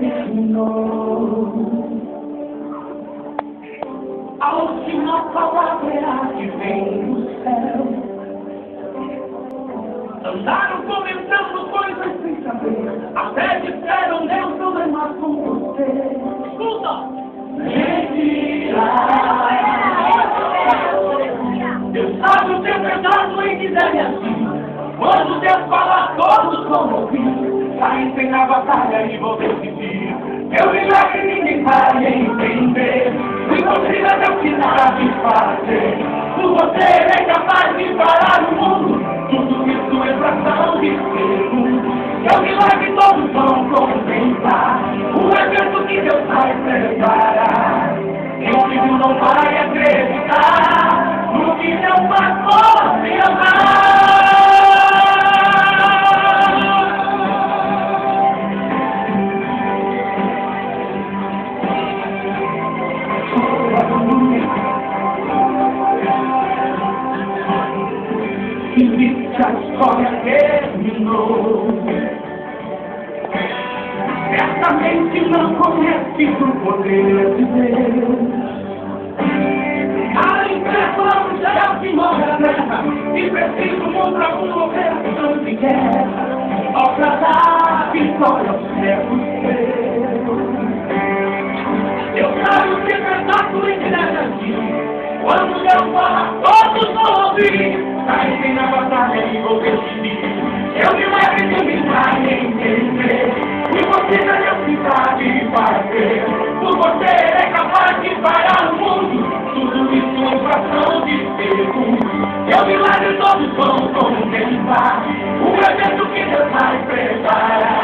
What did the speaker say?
terminou. A última palavra é a que vem do céu. Andaram comentando coisas sem saber, até disseram Deus problemas com você. Escuta! Mentira! Deus sabe o teu pedaço e quiser assim. Quando Deus falar, todos vão ouvir. Saem na batalha e vou decidir. Meu milagre ninguém vai entender. Se você não que sabe fazer, por você é capaz de parar o mundo. Tudo isso é fração de segundo. Meu milagre todos vão contemplar. O evento que Deus vai preparar. Quem viu não vai acreditar no que Deus vai confirmar. E diz que a história terminou. Certamente não conhece o poder de Deus. A impressão já se move a terra e preciso contra uma operação de guerra. Ó pra dar vitória aos servos seus. Eu saio de verdade e energia. Quando Deus fala, todos vão ouvir. Saem na batalha e vou decidir. Eu milagre ninguém vai entender. E você não é necessidade de fazer. Por você é capaz de parar o mundo. Tudo isso é fração de segundo. Eu milagre todos vão contemplar. O evento que Deus vai preparar.